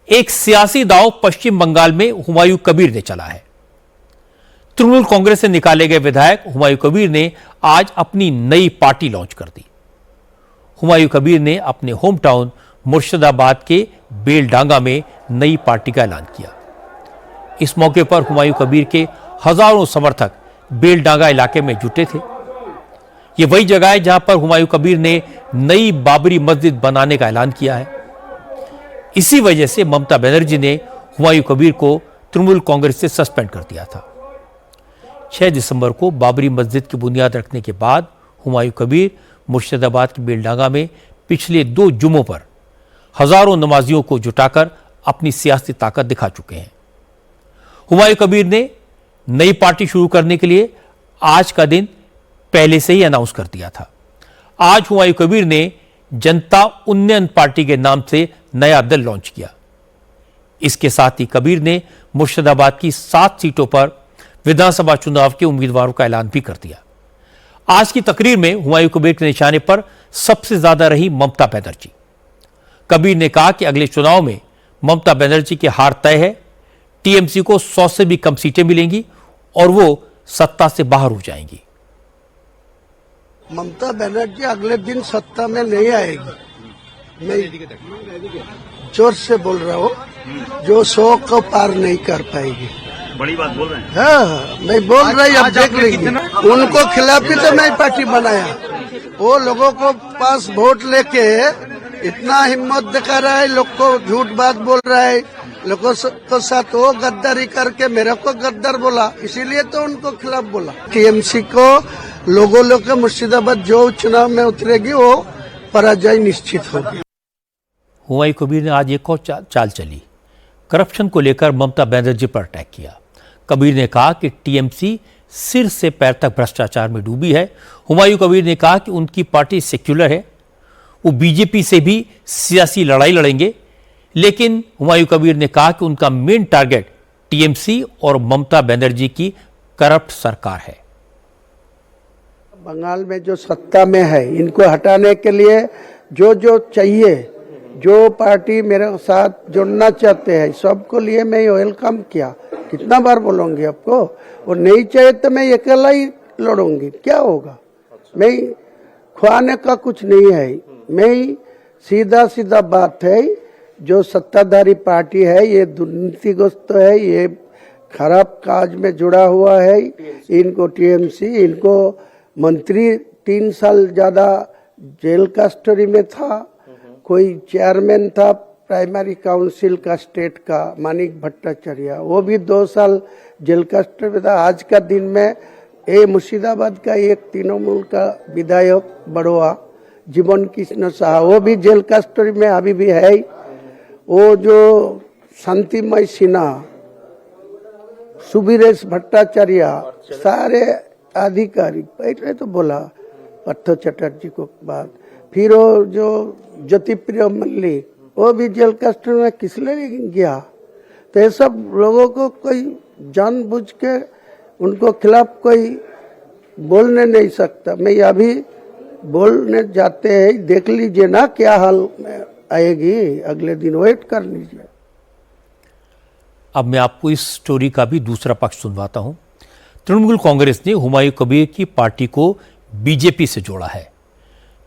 एक सियासी दांव पश्चिम बंगाल में हुमायूं कबीर ने चला है। तृणमूल कांग्रेस से निकाले गए विधायक हुमायूं कबीर ने आज अपनी नई पार्टी लॉन्च कर दी। हुमायूं कबीर ने अपने होम टाउन मुर्शिदाबाद के बेलडांगा में नई पार्टी का ऐलान किया। इस मौके पर हुमायूं कबीर के हजारों समर्थक बेलडांगा इलाके में जुटे थे। यह वही जगह है जहां पर हुमायूं कबीर ने नई बाबरी मस्जिद बनाने का ऐलान किया है। इसी वजह से ममता बनर्जी ने हुमायूं कबीर को तृणमूल कांग्रेस से सस्पेंड कर दिया था। 6 दिसंबर को बाबरी मस्जिद की बुनियाद रखने के बाद हुमायूं कबीर मुर्शिदाबाद के बेलडांगा में पिछले 2 जुम्मों पर हजारों नमाजियों को जुटाकर अपनी सियासी ताकत दिखा चुके हैं। हुमायूं कबीर ने नई पार्टी शुरू करने के लिए आज का दिन पहले से ही अनाउंस कर दिया था। आज हुमायूं कबीर ने जनता उन्नयन पार्टी के नाम से नया दल लॉन्च किया। इसके साथ ही कबीर ने मुर्शिदाबाद की 7 सीटों पर विधानसभा चुनाव के उम्मीदवारों का ऐलान भी कर दिया। आज की तकरीर में हुमायूं कबीर के निशाने पर सबसे ज्यादा रही ममता बनर्जी। कबीर ने कहा कि अगले चुनाव में ममता बनर्जी की हार तय है। टीएमसी को 100 से भी कम सीटें मिलेंगी और वो सत्ता से बाहर हो जाएंगी। ममता बनर्जी अगले दिन सत्ता में नहीं आएगी। मैं जोर से बोल रहा हूँ, जो 100 को पार नहीं कर पाएगी। बड़ी बात बोल रहे हैं। हाँ, मैं बोल रही, अब देख लेंगे। उनको खिलाफ ही तो मैं पार्टी बनाया। वो लोगों को पास वोट लेके इतना हिम्मत दिखा रहा है, लोग को झूठ बात बोल रहा है, लोगों के साथ वो गद्दारी करके मेरे को गद्दार बोला, इसीलिए तो उनको खिलाफ बोला। टीएमसी को लोगों के मुर्शिदाबाद जो चुनाव में उतरेगी वो पराजय निश्चित होगी। हुमायूं कबीर ने आज एक और चाल चली। करप्शन को लेकर ममता बनर्जी पर अटैक किया। कबीर ने कहा कि टीएमसी सिर से पैर तक भ्रष्टाचार में डूबी है। हुमायूं कबीर ने कहा कि उनकी पार्टी सेक्युलर है, वो बीजेपी से भी सियासी लड़ाई लड़ेंगे, लेकिन हुमायूं कबीर ने कहा कि उनका मेन टारगेट टीएमसी और ममता बनर्जी की करप्ट सरकार है। बंगाल में जो सत्ता में है, इनको हटाने के लिए जो जो चाहिए, जो पार्टी मेरे साथ जुड़ना चाहते हैं, सबको लिए मैं वेलकम किया। कितना बार बोलूंगी आपको, वो नहीं चाहिए तो मैं अकेला ही लड़ूंगी, क्या होगा। मैं खुआने का कुछ नहीं है, मैं सीधा सीधा बात है, जो सत्ताधारी पार्टी है ये दुर्नीतिग्रस्त है, ये खराब काज में जुड़ा हुआ है। इनको टीएमसी, इनको मंत्री 3 साल ज्यादा जेल कस्टडी में था। कोई चेयरमैन था प्राइमरी काउंसिल का स्टेट का, मानिक भट्टाचार्य, वो भी 2 साल जेल कस्टडी में था। आज का दिन में मुर्शिदाबाद का एक तृणमूल का विधायक बड़ुआ जीवन कृष्ण शाह, वो भी जेल कस्टडी में अभी भी है। वो जो शांतिमय सिन्हा, सुबीरेश भट्टाचार्य, सारे अधिकारी, पहले तो बोला पार्थ चटर्जी को बाद, फिर वो जो ज्योतिप्रिय मल्लिक, वो भी जेल कस्टडी में किस लिए गया। तो ये सब लोगों को कोई जानबूझ के उनको खिलाफ कोई बोलने नहीं सकता। मैं अभी बोलने जाते हैं, देख लीजिए ना क्या हाल में आएगी, अगले दिन वेट कर लीजिए। अब मैं आपको इस स्टोरी का भी दूसरा पक्ष सुनवाता हूं। तृणमूल कांग्रेस ने हुमायूं कबीर की पार्टी को बीजेपी से जोड़ा है।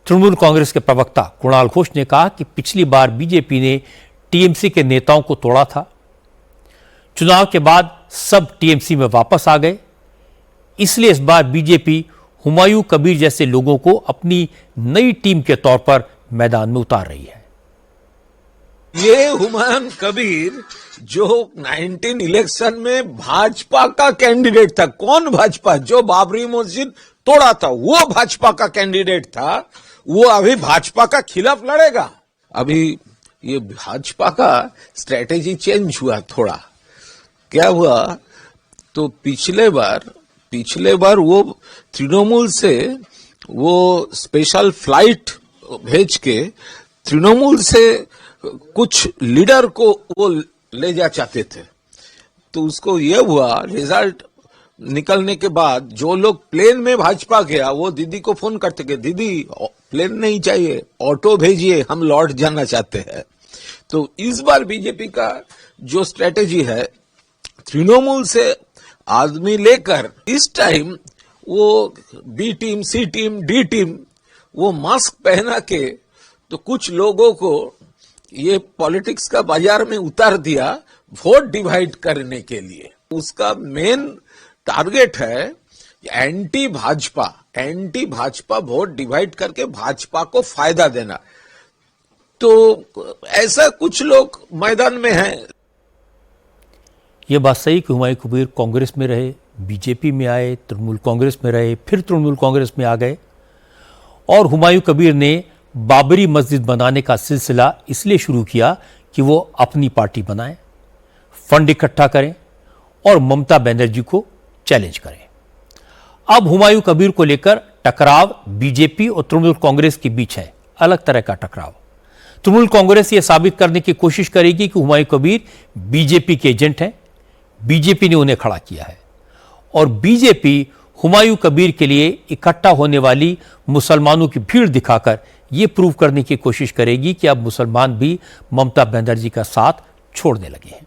तृणमूल कांग्रेस के प्रवक्ता कुणाल घोष ने कहा कि पिछली बार बीजेपी ने टीएमसी के नेताओं को तोड़ा था, चुनाव के बाद सब टीएमसी में वापस आ गए, इसलिए इस बार बीजेपी हुमायूं कबीर जैसे लोगों को अपनी नई टीम के तौर पर मैदान में उतार रही है। ये हुमायूं कबीर जो 19 इलेक्शन में भाजपा का कैंडिडेट था, कौन भाजपा, जो बाबरी मस्जिद तोड़ा था वो भाजपा का कैंडिडेट था, वो अभी भाजपा का खिलाफ लड़ेगा। अभी ये भाजपा का स्ट्रेटेजी चेंज हुआ थोड़ा। क्या हुआ, तो पिछले बार वो तृणमूल से वो स्पेशल फ्लाइट भेज के तृणमूल से कुछ लीडर को वो ले जा चाहते थे। तो उसको ये हुआ, रिजल्ट निकलने के बाद जो लोग प्लेन में भाजपा गया, वो दीदी को फोन करते कि दीदी प्लेन नहीं चाहिए, ऑटो भेजिए, हम लौट जाना चाहते हैं। तो इस बार बीजेपी का जो स्ट्रेटेजी है, तृणमूल से आदमी लेकर इस टाइम वो बी टीम, सी टीम, डी टीम, वो मास्क पहना के तो कुछ लोगों को ये पॉलिटिक्स का बाजार में उतार दिया वोट डिवाइड करने के लिए। उसका मेन टारगेट है एंटी भाजपा वोट डिवाइड करके भाजपा को फायदा देना। तो ऐसा कुछ लोग मैदान में हैं। ये बात सही कि हुमायूं कबीर कांग्रेस में रहे, बीजेपी में आए, तृणमूल कांग्रेस में रहे, फिर तृणमूल कांग्रेस में आ गए। और हुमायूं कबीर ने बाबरी मस्जिद बनाने का सिलसिला इसलिए शुरू किया कि वो अपनी पार्टी बनाएं, फंड इकट्ठा करें और ममता बनर्जी को चैलेंज करें। अब हुमायूं कबीर को लेकर टकराव बीजेपी और तृणमूल कांग्रेस के बीच है, अलग तरह का टकराव। तृणमूल कांग्रेस यह साबित करने की कोशिश करेगी कि हुमायूं कबीर बीजेपी के एजेंट हैं, बीजेपी ने उन्हें खड़ा किया है। और बीजेपी हुमायूं कबीर के लिए इकट्ठा होने वाली मुसलमानों की भीड़ दिखाकर यह प्रूव करने की कोशिश करेगी कि अब मुसलमान भी ममता बनर्जी का साथ छोड़ने लगे हैं।